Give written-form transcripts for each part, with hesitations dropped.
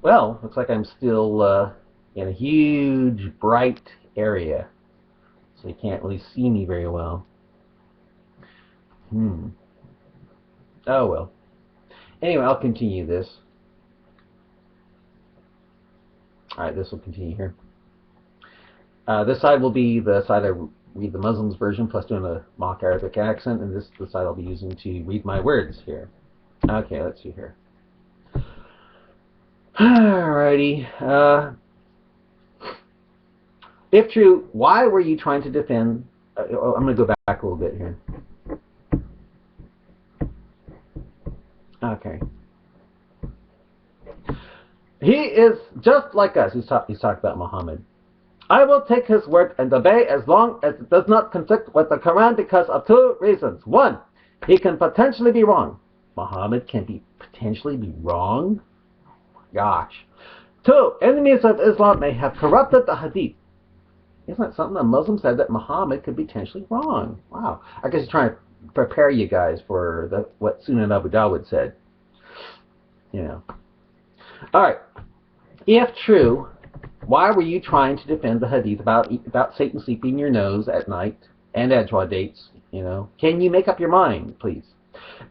Well, looks like I'm still in a huge, bright area, so you can't really see me very well. Oh well. Anyway, I'll continue this. Alright, this will continue here. This side will be the side I read the Muslims version plus doing a mock Arabic accent, and this is the side I'll be using to read my words here. Okay, let's see here. Alrighty. If true, why were you trying to defend... I'm going to go back a little bit here. Okay. He is just like us. He's talking about Muhammad. I will take his word and obey as long as it does not conflict with the Quran because of two reasons. One, he can potentially be wrong. Muhammad can potentially be wrong? Gosh. Two, enemies of Islam may have corrupted the hadith. Isn't that something a Muslim said, that Muhammad could be potentially wrong? Wow. I guess he's trying to prepare you guys for what Sunan Abu Dawud said. You know. Alright. If true, why were you trying to defend the hadith about Satan sleeping in your nose at night and Ajwa dates? You know. Can you make up your mind, please?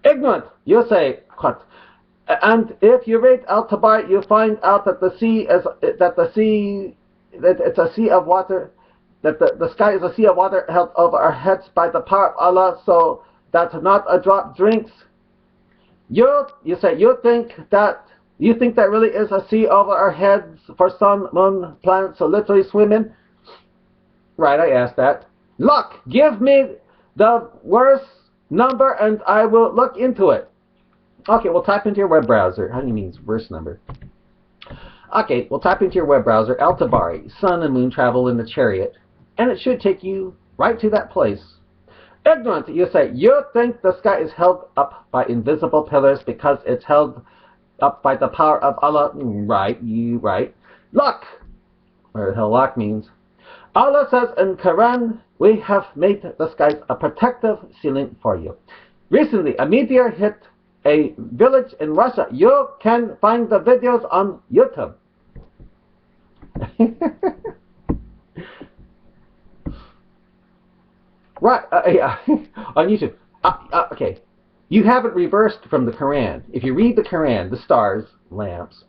Ignorant, you say, what? And if you read Al-Tabari, you find out that it's a sea of water, that the sky is a sea of water held over our heads by the power of Allah, so that not a drop drinks. You think that really is a sea over our heads for sun, moon, planets, so literally swimming? Right, I asked that. Look, give me the verse number and I will look into it. Okay, we'll type into your web browser. How do you mean verse number? Okay, we'll type into your web browser, Al-Tabari, sun and moon travel in the chariot, and it should take you right to that place. Ignorant, you say, you think the sky is held up by invisible pillars because it's held up by the power of Allah. Right, right. Look, where the hell lock means. Allah says in Quran, we have made the skies a protective ceiling for you. Recently, a meteor hit a village in Russia. You can find the videos on YouTube. Right, yeah, on YouTube. Okay, you have it reversed from the Quran. If you read the Quran, the stars, lamps,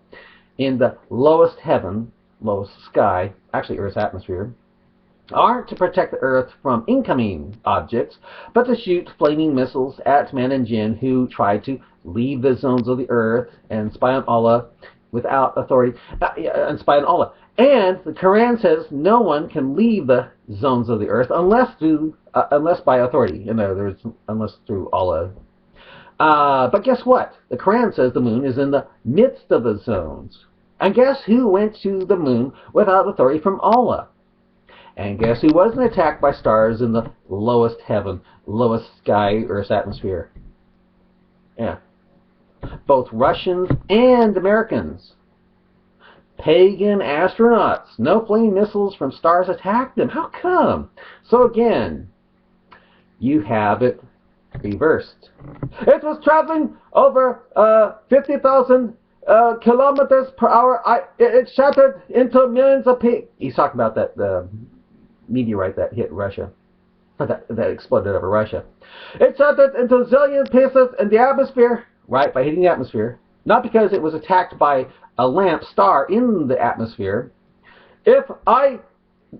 in the lowest heaven, lowest sky, actually Earth's atmosphere, aren't to protect the Earth from incoming objects, but to shoot flaming missiles at men and jinn who try to leave the zones of the Earth and spy on Allah without authority, and spy on Allah. And the Quran says no one can leave the zones of the Earth unless by authority. In other words, unless through Allah. But guess what? The Quran says the moon is in the midst of the zones. And guess who went to the moon without authority from Allah? And guess who wasn't attacked by stars in the lowest heaven, lowest sky, Earth's atmosphere? Yeah. Both Russians and Americans. Pagan astronauts. No flaming missiles from stars attacked them. How come? So again, you have it reversed. It was traveling over 50,000 kilometers per hour. It shattered into millions of pieces. He's talking about that meteorite that hit Russia, that exploded over Russia. It shattered into a zillion pieces in the atmosphere, right, by hitting the atmosphere, not because it was attacked by a lamp star in the atmosphere. If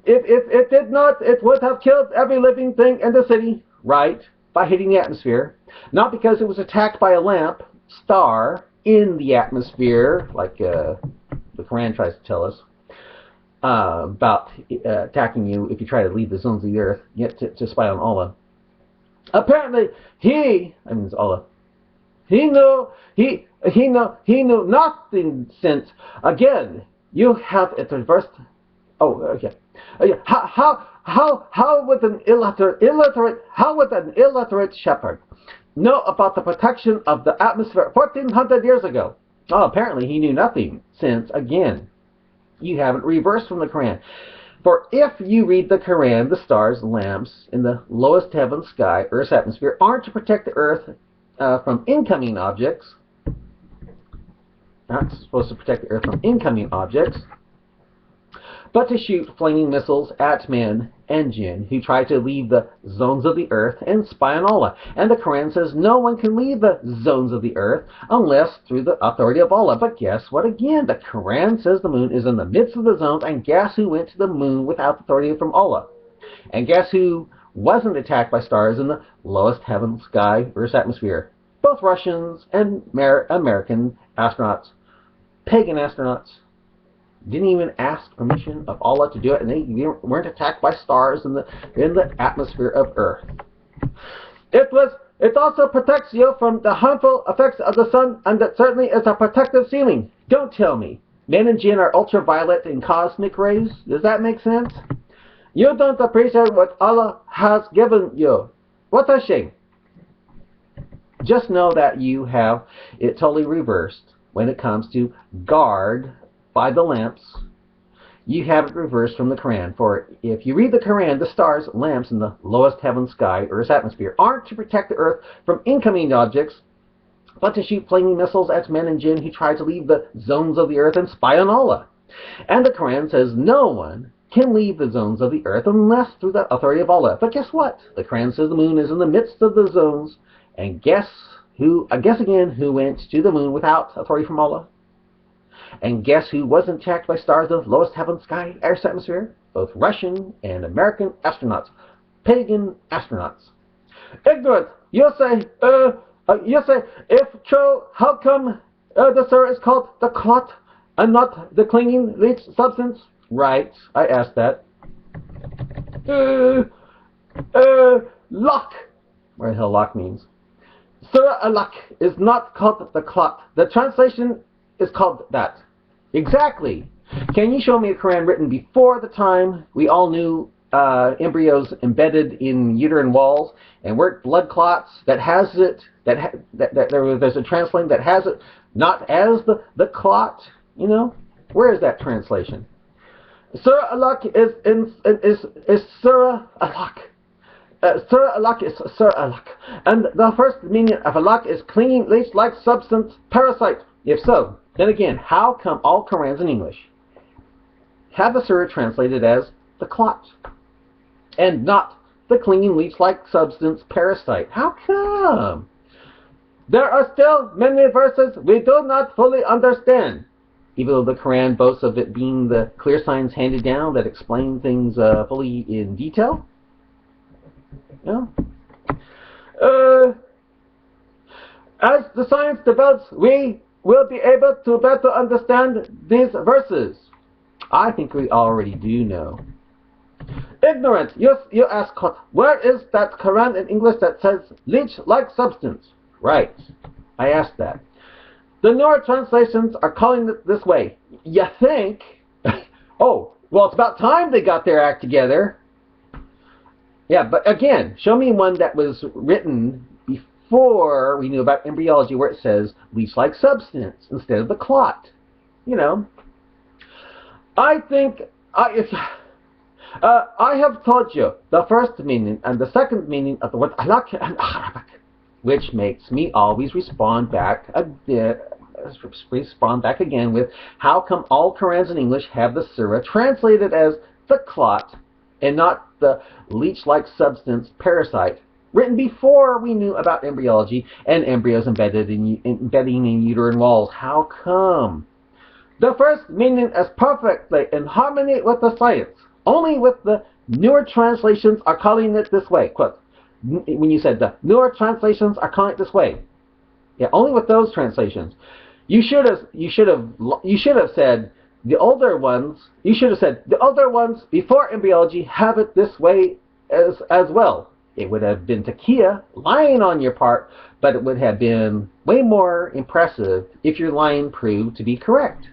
it did not, it would have killed every living thing in the city, right, by hitting the atmosphere, not because it was attacked by a lamp star in the atmosphere, like the Quran tries to tell us. About attacking you if you try to leave the zones of the Earth, yet to spy on Allah. Apparently, Allah. He knew nothing since. Again, you have it reversed. Oh, okay. How would an illiterate shepherd know about the protection of the atmosphere 1400 years ago? Oh, apparently he knew nothing since. Again, you have it reversed from the Quran. For if you read the Quran, the stars, lamps in the lowest heaven sky, Earth's atmosphere, aren't to protect the Earth from incoming objects. not supposed to protect the Earth from incoming objects, but to shoot flaming missiles at men and jinn who try to leave the zones of the earth and spy on Allah. And the Quran says no one can leave the zones of the earth unless through the authority of Allah. But guess what again? The Quran says the moon is in the midst of the zones, and guess who went to the moon without authority from Allah? And guess who wasn't attacked by stars in the lowest heaven, sky, Earth's atmosphere? Both Russians and American astronauts, pagan astronauts. Didn't even ask permission of Allah to do it, and they weren't attacked by stars in the atmosphere of Earth. It also protects you from the harmful effects of the sun, and it certainly is a protective ceiling. Don't tell me men and jinn are ultraviolet and cosmic rays. Does that make sense? You don't appreciate what Allah has given you. What a shame. Just know that you have it totally reversed when it comes to guard by the lamps. You have it reversed from the Quran. For if you read the Quran, the stars, lamps in the lowest heaven, sky, Earth's atmosphere, aren't to protect the Earth from incoming objects, but to shoot flaming missiles at men and jinn who try to leave the zones of the Earth and spy on Allah. And the Quran says no one can leave the zones of the Earth unless through the authority of Allah. But guess what? The Quran says the moon is in the midst of the zones, and guess again who went to the moon without authority from Allah? And guess who wasn't attacked by stars of the lowest heaven, sky, Earth's atmosphere? Both Russian and American astronauts, pagan astronauts. Ignorant, you say, if true, how come the surah is called the clot and not the clinging leech substance? Right, I asked that. Lock. What the hell lock means? Surah al-Laq is not called the clot. The translation is called that. Exactly. Can you show me a Quran written before the time we all knew embryos embedded in uterine walls and weren't blood clots that has it, there's a translation that has it not as the clot, you know? Where is that translation? Surah al-Laq is Surah al-Laq. Surah al-Laq is Surah al-Laq. And the first meaning of al-Laq is clinging leech-like substance, parasite. If so, then again, how come all Qurans in English have the surah translated as the clot and not the clinging leech-like substance, parasite? How come? There are still many verses we do not fully understand, even though the Quran boasts of it being the clear signs handed down that explain things fully in detail. You know? As the science develops, we will be able to better understand these verses. I think we already do know. Ignorant, you ask, where is that Quran in English that says leech-like substance? Right, I asked that. The newer translations are calling it this way. You think? Oh, well, it's about time they got their act together. Yeah, but again, show me one that was written before we knew about embryology where it says leech-like substance instead of the clot. You know. I think I have told you the first meaning and the second meaning of the word alaq and Arabic, which makes me always respond back again with how come all Qurans in English have the surah translated as the clot and not the leech-like substance, parasite, written before we knew about embryology and embryos embedding in uterine walls. How come? The first meaning is perfectly in harmony with the science. Only with the newer translations are calling it this way. Quote, when you said the newer translations are calling it this way. Yeah, only with those translations. You should have said the older ones. You should have said the older ones before embryology have it this way as well. It would have been taqiyya, lying on your part, but it would have been way more impressive if your lying proved to be correct.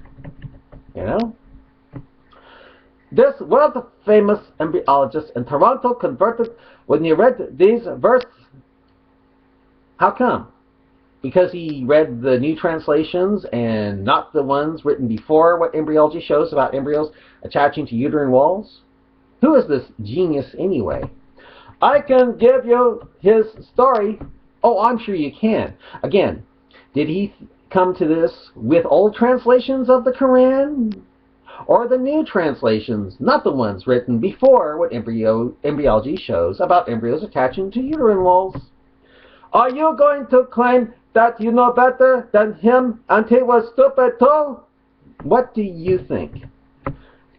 You know? This world-famous embryologist in Toronto converted when he read these verses. How come? Because he read the new translations and not the ones written before what embryology shows about embryos attaching to uterine walls? Who is this genius anyway? I can give you his story. Oh, I'm sure you can. Again, did he come to this with old translations of the Quran or the new translations, not the ones written before what embryology shows about embryos attaching to uterine walls? Are you going to claim that you know better than him and he was stupid too? What do you think?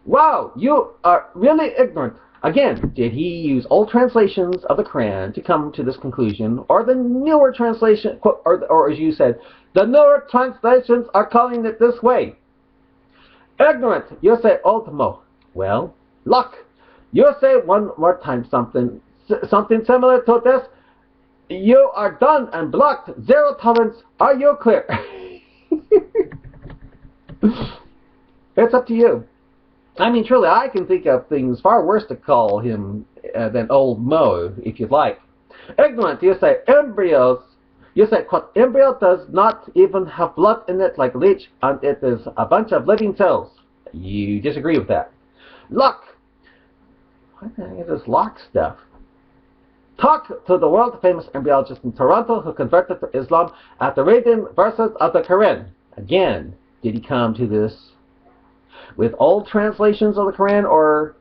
Wow, you are really ignorant. Again, did he use old translations of the Quran to come to this conclusion, or the newer translation, or as you said, the newer translations are calling it this way? Ignorant, you say ultimo. Well, luck. You say one more time something similar to this. You are done and blocked. Zero tolerance. Are you clear? It's up to you. I mean, truly, I can think of things far worse to call him than old Mo, if you'd like. Ignorant, you say embryos. You say, quote, embryo does not even have blood in it like leech, and it is a bunch of living cells. You disagree with that. Luck. What the heck is this Locke stuff? Talk to the world-famous embryologist in Toronto who converted to Islam after reading verses of the Quran. Again, did he come to this with old translations of the Quran or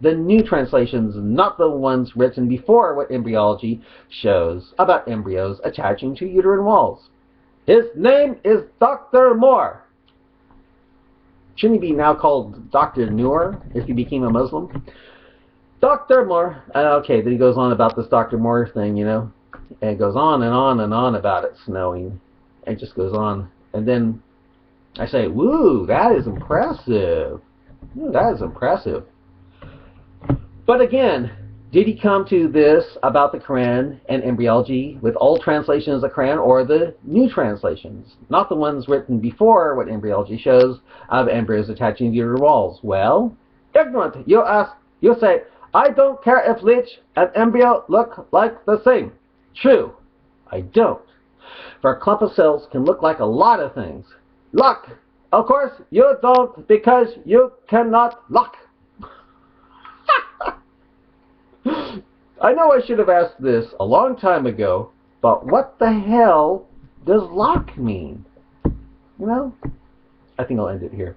the new translations, not the ones written before what embryology shows about embryos attaching to uterine walls? His name is Dr. Moore. Shouldn't he be now called Dr. Noor if he became a Muslim? Dr. Moore. Okay, then he goes on about this Dr. Moore thing, you know. And it goes on and on and on about it snowing. It just goes on. And then I say, woo, that is impressive. Ooh, that is impressive. But again, did he come to this about the Quran and embryology with old translations of the Quran or the new translations, not the ones written before what embryology shows of embryos attaching to uterine walls? Well, ignorant, you ask, you say, I don't care if leech and embryo look like the same. True, I don't. For a clump of cells can look like a lot of things. Luck. Of course, you don't because you cannot luck. I know I should have asked this a long time ago, but what the hell does luck mean? You know? I think I'll end it here.